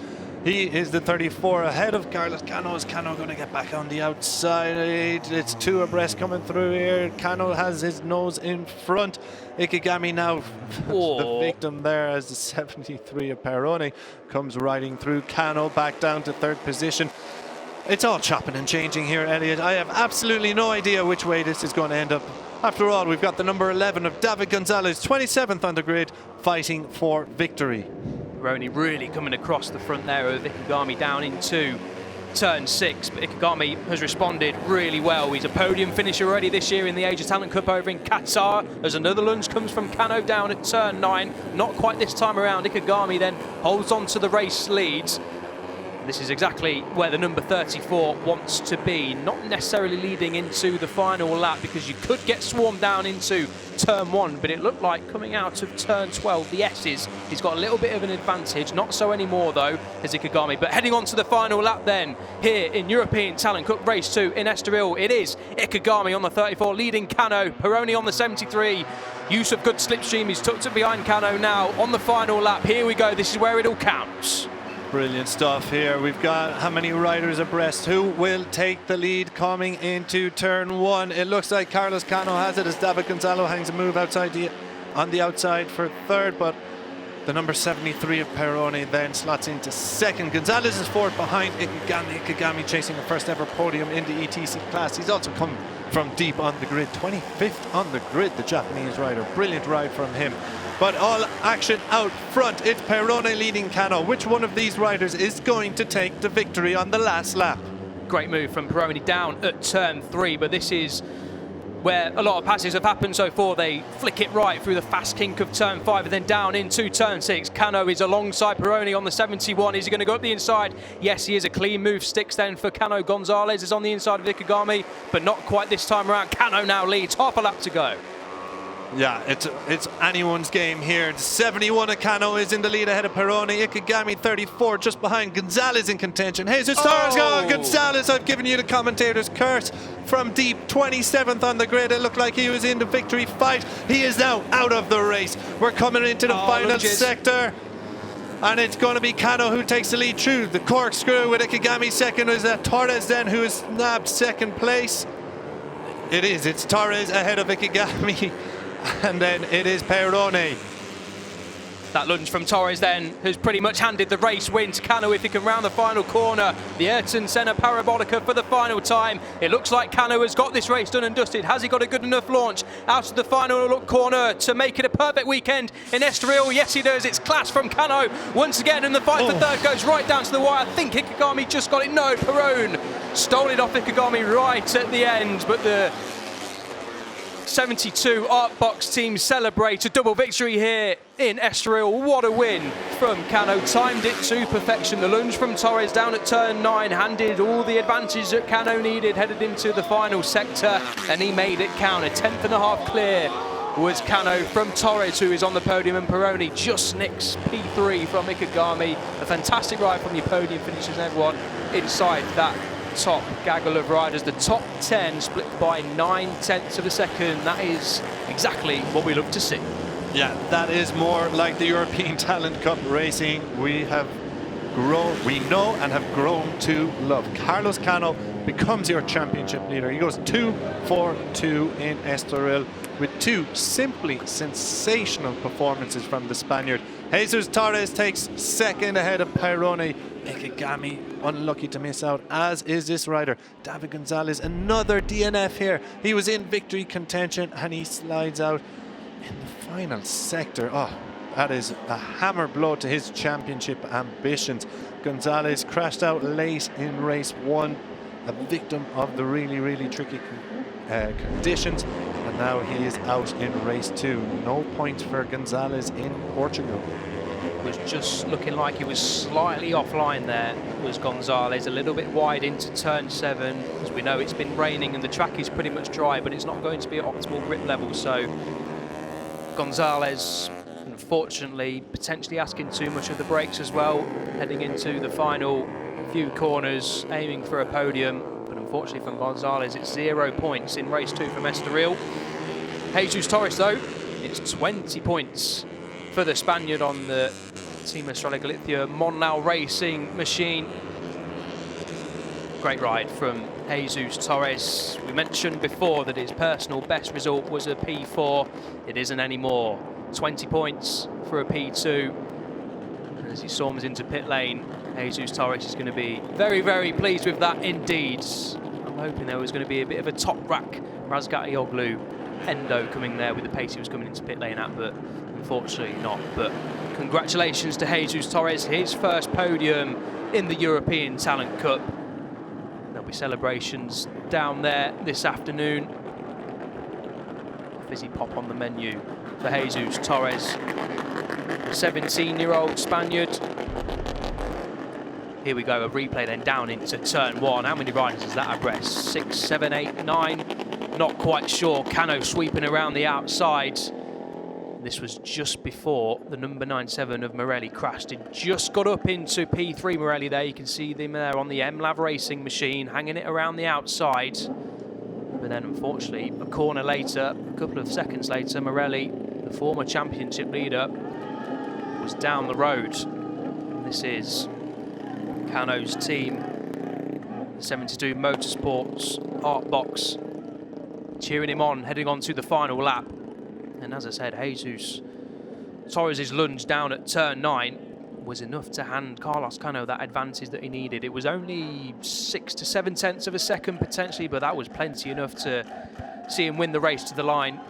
B: He is the 34 ahead of Carlos Cano. Is Cano going to get back on the outside? It's 2 abreast coming through here. Cano has his nose in front. Ikegami now the victim there as the 73 of Peroni comes riding through. Cano back down to 3rd position. It's all chopping and changing here, Elliot. I have absolutely no idea which way this is going to end up. After all, we've got the number 11 of David Gonzalez, 27th on the grid, fighting for victory.
A: Peroni really coming across the front there of Ikegami down into turn 6, but Ikegami has responded really well. He's a podium finisher already this year in the Age of Talent Cup over in Qatar, as another lunge comes from Cano down at turn 9. Not quite this time around. Ikegami then holds on to the race leads. This is exactly where the number 34 wants to be, not necessarily leading into the final lap, because you could get swarmed down into turn 1, but it looked like coming out of turn 12, the S's, he's got a little bit of an advantage, not so anymore though, as Ikegami. But heading on to the final lap then, here in European Talent Cup Race 2 in Estoril, it is Ikegami on the 34, leading Cano, Peroni on the 73. Use of good slipstream, he's tucked it behind Cano now on the final lap. Here we go, this is where it all counts.
B: Brilliant stuff here. We've got how many riders abreast? Who will take the lead coming into turn 1? It looks like Carlos Cano has it as David Gonzalo hangs a move outside on the outside for 3rd, but the number 73 of Peroni then slots into 2nd. Gonzalez is 4th behind Ikegami. Ikegami chasing the first ever podium in the ETC class. He's also come from deep on the grid, 25th on the grid, the Japanese rider. Brilliant ride from him. But all action out front. It's Peroni leading Cano. Which one of these riders is going to take the victory on the last lap?
A: Great move from Peroni down at turn 3, but this is where a lot of passes have happened so far. They flick it right through the fast kink of turn 5 and then down into turn 6. Cano is alongside Peroni on the 71. Is he going to go up the inside? Yes, he is. A clean move sticks then for Cano. Gonzalez is on the inside of Ikegami, but not quite this time around. Cano now leads, half a lap to go.
B: Yeah, it's anyone's game here. 71 of Cano is in the lead ahead of Peroni. Ikegami 34 just behind. Gonzalez in contention. Jesus Torres going. Gonzalez, I've given you the commentator's curse from deep. 27th on the grid. It looked like he was in the victory fight. He is now out of the race. We're coming into the final sector. And it's going to be Cano who takes the lead through the corkscrew with Ikegami 2nd. Is that Torres then who has nabbed 2nd place? It is. It's Torres ahead of Ikegami. And then it is Peroni.
A: That lunge from Torres then has pretty much handed the race win to Cano if he can round the final corner. The Ayrton Senna Parabolica for the final time. It looks like Cano has got this race done and dusted. Has he got a good enough launch out of the final corner to make it a perfect weekend in Estoril? Yes, he does. It's class from Cano once again, and the fight for 3rd goes right down to the wire. I think Ikegami just got it. No, Peroni stole it off Ikegami right at the end, but the 72 Art Box team celebrate a double victory here in Estoril. What a win from Cano. Timed it to perfection. The lunge from Torres down at turn 9 handed all the advantage that Cano needed headed into the final sector, and he made it count. A 10th and a half clear was Cano from Torres, who is on the podium, and Peroni just nicks P3 from Ikegami. A fantastic ride from your podium finishes, and everyone inside that top gaggle of riders. The top 10 split by 9/10 of a second. That is exactly what we look to see.
B: Yeah, that is more like the European Talent Cup racing we know and have grown to love. Carlos Cano becomes your championship leader. He goes 2-4-2 in Estoril with two simply sensational performances from the Spaniard. Jesus Torres takes second ahead of Peroni. Ikegami unlucky to miss out, as is this rider. David Gonzalez, another DNF here. He was in victory contention and he slides out in the final sector. Oh, that is a hammer blow to his championship ambitions. Gonzalez crashed out late in race 1, a victim of the really tricky conditions, and now he is out in race 2. No points for Gonzalez in Portugal.
A: Was just looking like he was slightly offline there, was Gonzalez, a little bit wide into turn 7. As we know, it's been raining and the track is pretty much dry, but it's not going to be at optimal grip level, so Gonzalez, unfortunately, potentially asking too much of the brakes as well, heading into the final few corners, aiming for a podium, but unfortunately from Gonzalez, it's 0 points in race 2 from Estoril. Jesus Torres, though, it's 20 points for the Spaniard on the Team Estoril Galicia Monlau Racing machine. Great ride from Jesus Torres. We mentioned before that his personal best result was a P4. It isn't anymore. 20 points for a P2. And as he storms into pit lane, Jesus Torres is going to be very pleased with that indeed. I'm hoping there was going to be a bit of a top rack Razgatlioglu endo coming there with the pace he was coming into pit lane at, but unfortunately not. But congratulations to Jesus Torres, his first podium in the European Talent Cup. There'll be celebrations down there this afternoon. Fizzy pop on the menu for Jesus Torres, 17-year-old Spaniard. Here we go, a replay then down into turn 1. How many riders is that abreast? 6, 7, 8, 9. Not quite sure. Cano sweeping around the outside. This was just before the number 97 of Morelli crashed. It just got up into P3 Morelli there. You can see them there on the MLAV racing machine, hanging it around the outside. But then unfortunately, a corner later, a couple of seconds later, Morelli, the former championship leader, was down the road. This is Cano's team, 72 Motorsports Art Box, cheering him on, heading on to the final lap. And as I said, Jesus Torres' lunge down at turn 9 was enough to hand Carlos Cano that advantage that he needed. It was only 6 to 7/10 of a second potentially, but that was plenty enough to see him win the race to the line.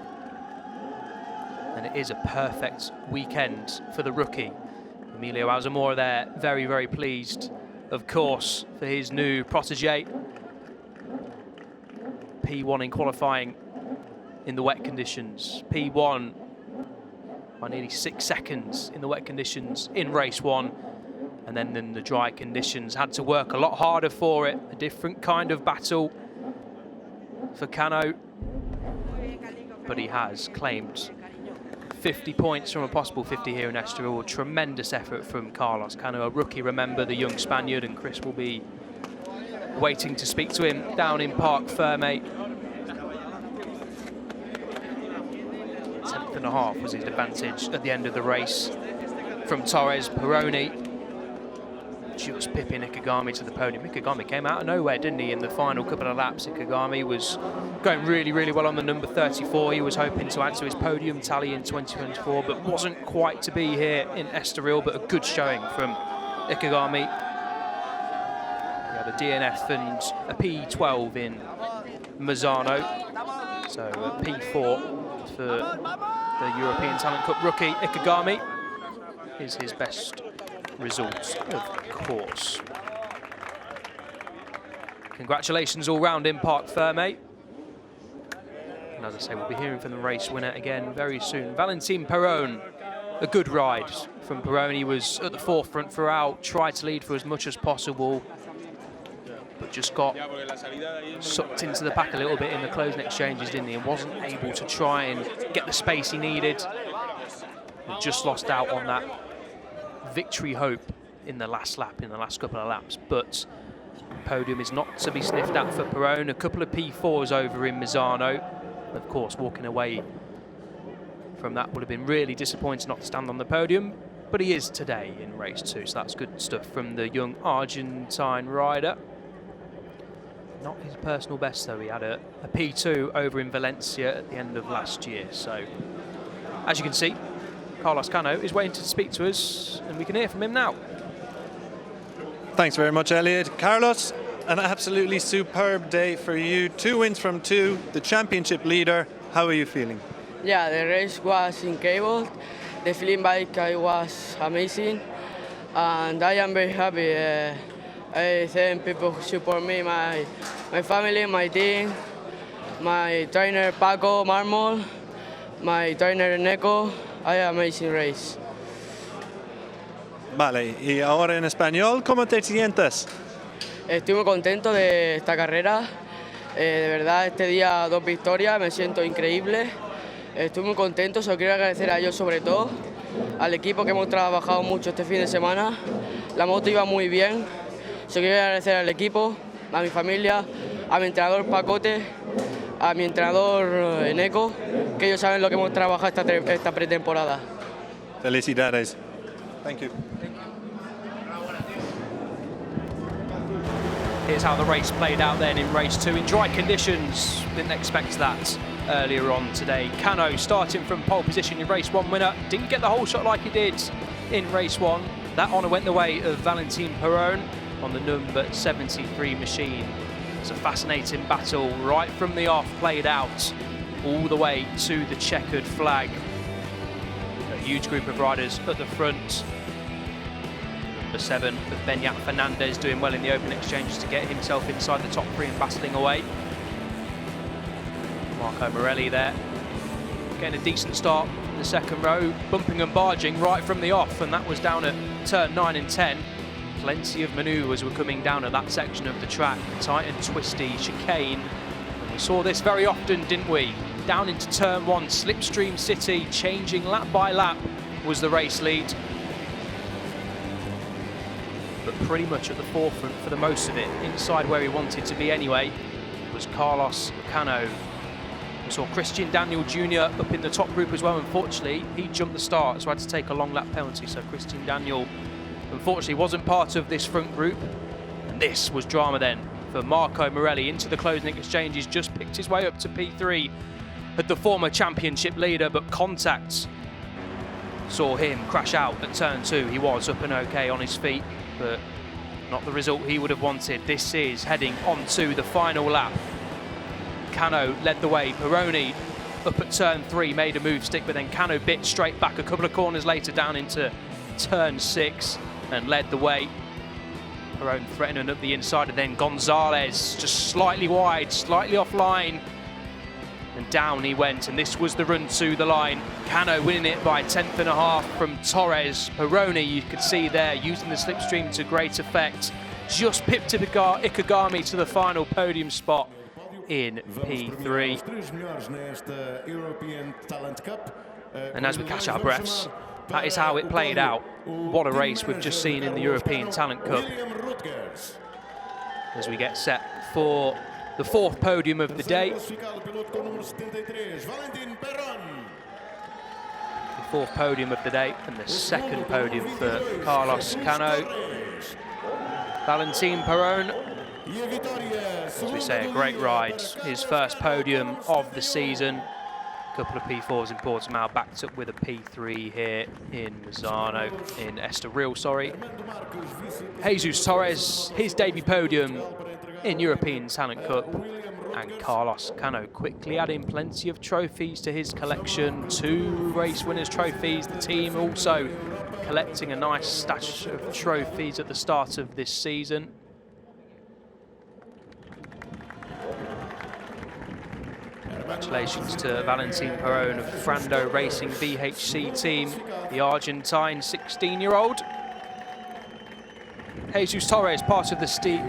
A: And it is a perfect weekend for the rookie. Emilio Alzamora there, very pleased, of course, for his new protege. P1 in qualifying in the wet conditions. P1 by nearly 6 seconds in the wet conditions in race 1. And then in the dry conditions, had to work a lot harder for it. A different kind of battle for Cano. But he has claimed 50 points from a possible 50 here in Estoril. A tremendous effort from Carlos Cano, a rookie, remember, the young Spaniard, and Chris will be waiting to speak to him down in Parc Ferme. 10th and a half was his advantage at the end of the race from Torres. Peroni just pipping Ikegami to the podium. Ikegami came out of nowhere, didn't he, in the final couple of laps. Ikegami was going really well on the number 34. He was hoping to add to his podium tally in 2024, but wasn't quite to be here in Estoril. But a good showing from Ikegami. He had a DNF and a P12 in Mazzano, so a P4 for the European Talent Cup rookie. Ikegami is his best result, of course. Congratulations all round in Parc Ferme. And as I say, we'll be hearing from the race winner again very soon. Valentin Perron, a good ride from Perron. He was at the forefront throughout, tried to lead for as much as possible, but just got sucked into the pack a little bit in the closing exchanges, didn't he? And wasn't able to try and get the space he needed. And just lost out on that victory hope in the last lap, in the last couple of laps. But podium is not to be sniffed at for Perron. A couple of P4s over in Misano. Of course, walking away from that would have been really disappointing not to stand on the podium, but he is today in race 2, so that's good stuff from the young Argentine rider. Not his personal best though, he had a P2 over in Valencia at the end of last year. So, as you can see, Carlos Cano is waiting to speak to us, and we can hear from him now.
B: Thanks very much, Elliot. Carlos, an absolutely superb day for you. 2 wins from 2, the championship leader. How are you feeling?
C: Yeah, the race was incredible. The feeling bike was amazing, and I am very happy. I thank people who support me, my family, my team, my trainer Paco Marmol, my trainer Neko. I had an amazing race.
B: Vale, y ahora en español, ¿cómo te sientes?
C: Estoy muy contento de esta carrera. De verdad, este día 2 victorias, me siento increíble. Estoy muy contento, se lo quiero agradecer a ellos sobre todo, al equipo que hemos trabajado mucho este fin de semana. La moto iba muy bien. Se lo quiero agradecer al equipo, a mi familia, a mi entrenador Pacote, a mi entrenador Neko, que ellos saben lo que hemos trabajado esta pretemporada.
B: Felicidades. Thank you.
A: Here's how the race played out then in race 2 in dry conditions. Didn't expect that earlier on today. Cano starting from pole position in race 1 winner. Didn't get the whole shot like he did in race 1. That honour went the way of Valentin Perron on the number 73 machine. It's a fascinating battle right from the off, played out all the way to the checkered flag. A huge group of riders at the front. Number 7 of Beñat Fernandez doing well in the open exchanges to get himself inside the top 3 and battling away. Marco Morelli there, getting a decent start in the second row, bumping and barging right from the off, and that was down at turn 9 and 10. Plenty of manoeuvres were coming down at that section of the track, tight and twisty, chicane. And we saw this very often, didn't we? Down into turn 1, Slipstream City, changing lap by lap was the race lead. But pretty much at the forefront for the most of it, inside where he wanted to be anyway, was Carlos Cano. We saw Christian Daniel Jr. up in the top group as well. Unfortunately, he jumped the start, so had to take a long lap penalty. So Christian Daniel, unfortunately, wasn't part of this front group. And this was drama then for Marco Morelli into the closing exchanges. Just picked his way up to P3 at the former championship leader, but contact saw him crash out at turn 2. He was up and okay on his feet, but not the result he would have wanted. This is heading on to the final lap. Cano led the way. Perroni up at turn 3 made a move stick, but then Cano bit straight back a couple of corners later down into turn 6 and led the way. Perroni threatening up the inside, and then Gonzalez just slightly wide, slightly offline, and down he went, and this was the run to the line. Cano winning it by 1/10 and a half from Torres. Perroni, you could see there, using the slipstream to great effect. Just pipped Ikegami to the final podium spot in P3. And as we catch our breaths, that is how it played out. What a race we've just seen in the European Talent Cup. As we get set for the 4th podium of the day. The 4th podium of the day, and the 2nd podium for Carlos Cano. Valentin Perron, as we say, a great ride. His first podium of the season. A couple of P4s in Portimao, backed up with a P3 here in Misano, in Estoril, sorry. Jesus Torres, his debut podium in European Talent Cup. And Carlos Cano quickly adding plenty of trophies to his collection. 2 race winners' trophies. The team also collecting a nice stash of trophies at the start of this season. Congratulations to Valentin Perón of Frando Racing VHC team, the Argentine 16-year-old. Jesus Torres, part of the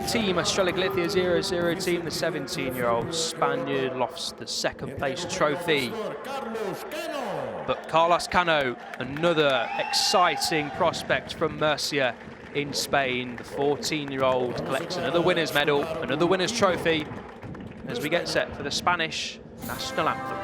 A: team Estrella Galicia 00 team, the 17-year-old Spaniard lofts the second place trophy. But Carlos Cano, another exciting prospect from Murcia in Spain, the 14-year-old collects another winner's medal, another winner's trophy, as we get set for the Spanish national anthem.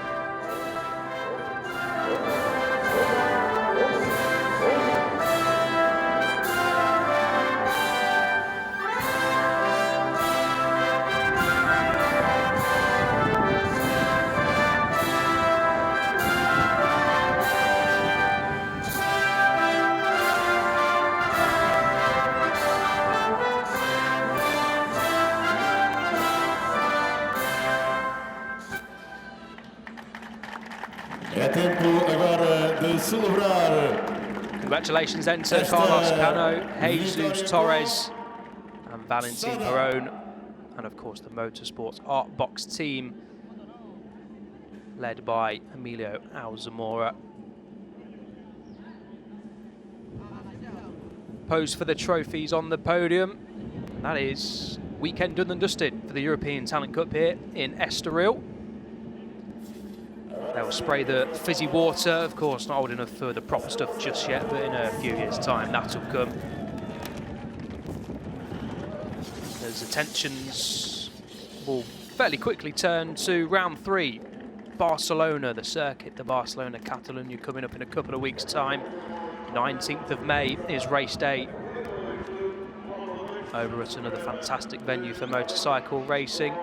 D: É tempo agora de celebrar.
A: Congratulations then to Carlos Cano, Jesus Torres and Valentin Perón, and of course the Motorsports Art Box team led by Emilio Alzamora. Pose for the trophies on the podium. That is weekend done and dusted for the European Talent Cup here in Estoril. They'll spray the fizzy water, of course, not old enough for the proper stuff just yet, but in a few years' time, that'll come. As attentions will fairly quickly turn to round 3. Barcelona, the circuit, the Barcelona Catalunya, coming up in a couple of weeks' time. 19th of May is race day over at another fantastic venue for motorcycle racing.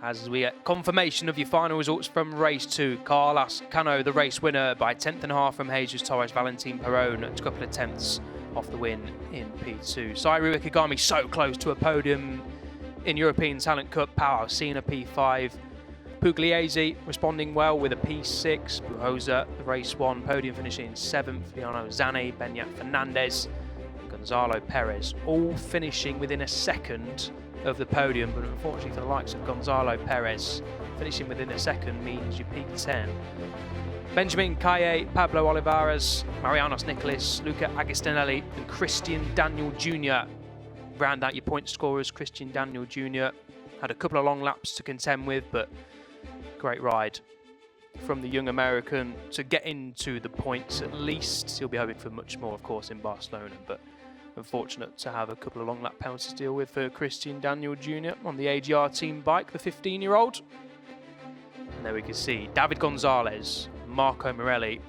A: As we get confirmation of your final results from race 2, Carlos Cano, the race winner by 10th and a half from Jesus Torres, Valentin Perón, a couple of tenths off the win in P2. Sairu Ikegami so close to a podium in European Talent Cup. Pau Alsina P5. Pugliese responding well with a P6. Bujosa, the race 1, podium finishing in 7th. Fiano Zane, Beñat Fernandez, Gonzalo Perez, all finishing within a second of the podium, but unfortunately for the likes of Gonzalo Perez, finishing within a second means you peak 10. Benjamin Calle, Pablo Olivares, Marianos Nicolas, Luca Agostinelli and Christian Daniel Jr. round out your point scorers. Christian Daniel Jr. had a couple of long laps to contend with, but great ride from the young American to get into the points at least. He'll be hoping for much more, of course, in Barcelona, but unfortunate to have a couple of long lap penalties to deal with for Christian Daniel Jr. on the AGR team bike, the 15-year-old. And there we can see David Gonzalez, Marco Morelli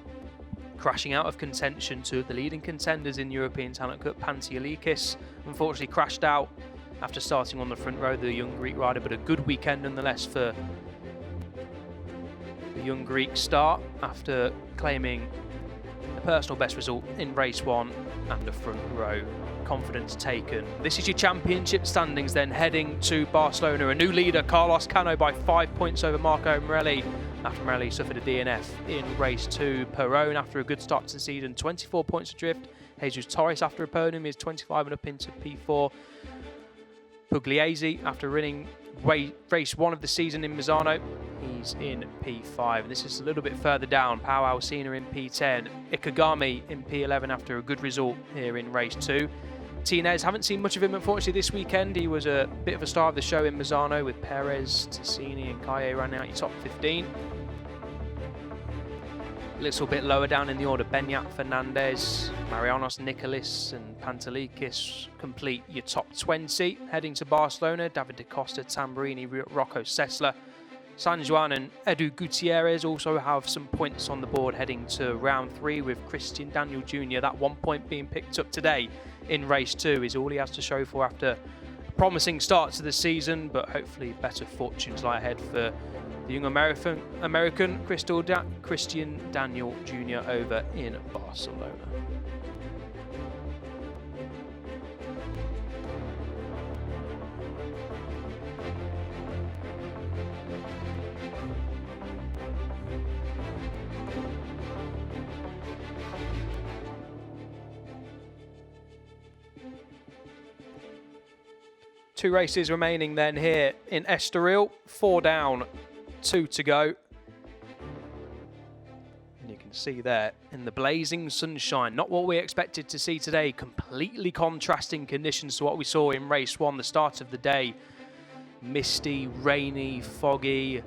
A: crashing out of contention. Two of the leading contenders in European Talent Cup, Pantelikis, unfortunately crashed out after starting on the front row, the young Greek rider, but a good weekend nonetheless for the young Greek start after claiming the personal best result in race 1 and a front row. Confidence taken. This is your championship standings then, heading to Barcelona. A new leader, Carlos Cano, by 5 points over Marco Morelli after Morelli suffered a DNF in race 2. Perón, after a good start to the season, 24 points adrift. Jesus Torres, after a podium, is 25 and up into P4. Pugliese, after winning race 1 of the season in Misano, he's in P5. This is a little bit further down. Pau Alsina in P10. Ikegami in P11 after a good result here in race 2. Tinez, haven't seen much of him unfortunately this weekend. He was a bit of a star of the show in Misano with Perez, Tassini and Calle running out your top 15. A little bit lower down in the order, Beñat Fernandez, Marianos Nicolas and Pantelikis complete your top 20. Heading to Barcelona, David da Costa, Tamburini, Rocco Sessler, San Juan and Edu Gutierrez also have some points on the board heading to round 3 with Christian Daniel Jr. That 1 point being picked up today in race 2 is all he has to show for after a promising start to the season, but hopefully better fortunes lie ahead for the young American Christian Daniel Jr. over in Barcelona. 2 races remaining then here in Estoril. 4 down, 2 to go. And you can see there in the blazing sunshine, not what we expected to see today. Completely contrasting conditions to what we saw in race 1, the start of the day. Misty, rainy, foggy,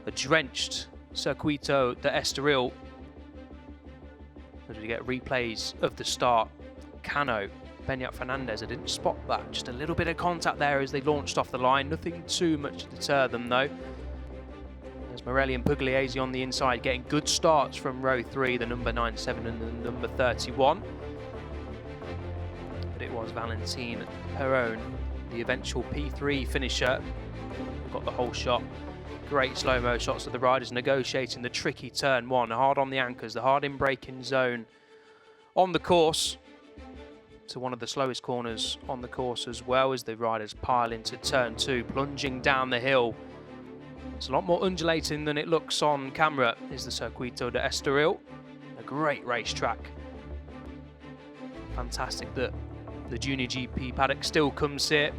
A: a drenched Circuito de Estoril. As we get replays of the start, Cano, Beñat Fernandez, I didn't spot that. Just a little bit of contact there as they launched off the line. Nothing too much to deter them though. There's Morelli and Pugliese on the inside getting good starts from row 3, the number 97 and the number 31. But it was Valentin Perron, the eventual P3 finisher, who got the whole shot. Great slow-mo shots of the riders negotiating the tricky turn 1, hard on the anchors, the hard in-braking zone on the course, to one of the slowest corners on the course as well, as the riders pile into turn 2, plunging down the hill. It's a lot more undulating than it looks on camera, is the Circuito de Estoril. A great racetrack. Fantastic that the JuniorGP paddock still comes here.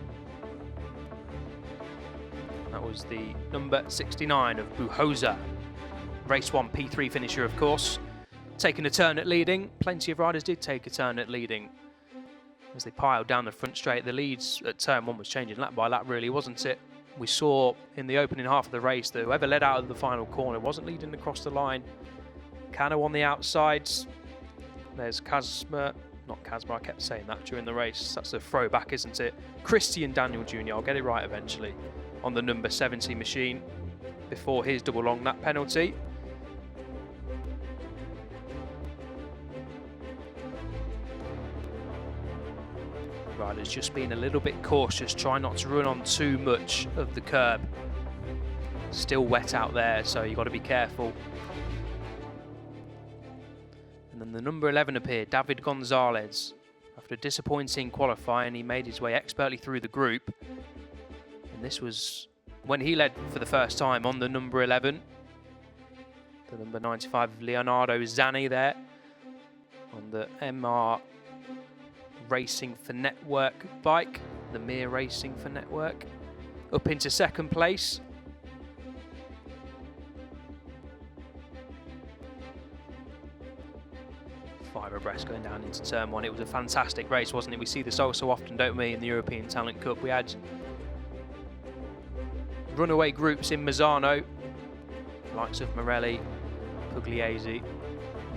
A: That was the number 69 of Bujosa. Race 1 P3 finisher, of course. Taking a turn at leading. Plenty of riders did take a turn at leading as they piled down the front straight. The leads at turn 1 was changing lap by lap, really, wasn't it? We saw in the opening half of the race that whoever led out of the final corner wasn't leading across the line. Cano on the outsides. There's Casma. Not Casma, I kept saying that during the race. That's a throwback, isn't it? Christian Daniel Jr., I'll get it right eventually, on the number 70 machine before his double long lap penalty. Riders just being a little bit cautious, trying not to run on too much of the curb. Still wet out there, so you've got to be careful. And then the number 11 appeared, David Gonzalez. After a disappointing qualifying, he made his way expertly through the group. And this was when he led for the first time on the number 11. The number 95 of Leonardo Zanni there on the MR Racing for Network bike, the Mir Racing for Network, up into second place. Five abreast going down into turn 1. It was a fantastic race, wasn't it? We see this so often, don't we, in the European Talent Cup. We had runaway groups in Misano, likes of Morelli, Pugliese,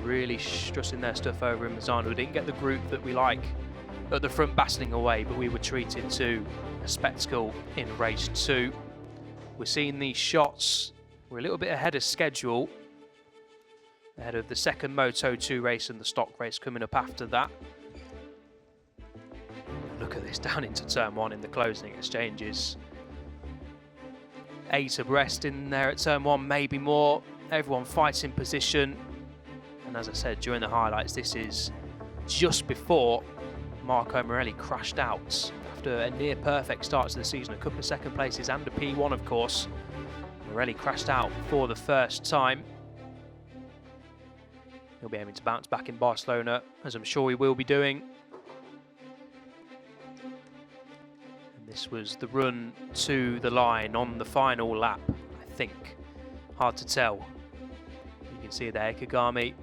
A: really stressing their stuff over in Misano. We didn't get the group that we like at the front battling away, but we were treated to a spectacle in race 2. We're seeing these shots. We're a little bit ahead of schedule, ahead of the second Moto2 race and the stock race coming up after that. Look at this down into turn 1 in the closing exchanges. 8 abreast in there at turn 1, maybe more. Everyone fighting position. And as I said during the highlights, this is just before Marco Morelli crashed out after a near perfect start to the season. A couple of second places and a P1, of course. Morelli crashed out for the first time. He'll be aiming to bounce back in Barcelona, as I'm sure he will be doing. And this was the run to the line on the final lap, I think. Hard to tell. You can see there, Kagami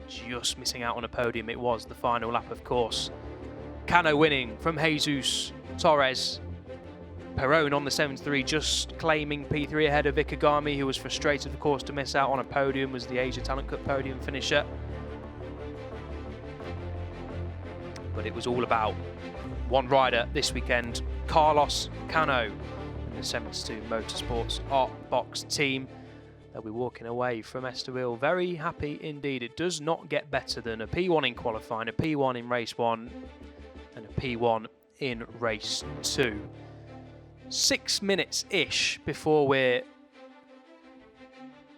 A: just missing out on a podium. It was the final lap, of course. Cano winning from Jesus Torres. Perron on the 73, just claiming P3 ahead of Ikegami, who was frustrated, of course, to miss out on a podium, was the Asia Talent Cup podium finisher. But it was all about one rider this weekend, Carlos Cano, and the 72 Motorsports Art Box team. They'll be walking away from Estoril very happy indeed. It does not get better than a P1 in qualifying, a P1 in race 1, and a P1 in race 2. 6 minutes-ish before we're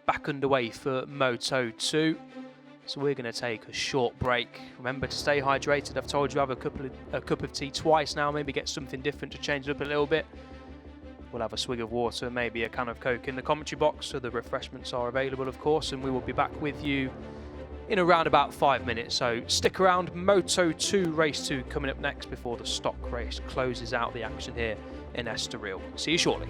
A: back underway for Moto 2. So we're going to take a short break. Remember to stay hydrated. I've told you, have a cup of tea twice now. Maybe get something different to change it up a little bit. We'll have a swig of water, maybe a can of Coke in the commentary box, so the refreshments are available, of course, and we will be back with you in around about 5 minutes. So stick around. Moto 2 Race 2 coming up next before the stock race closes out the action here in Estoril. See you shortly.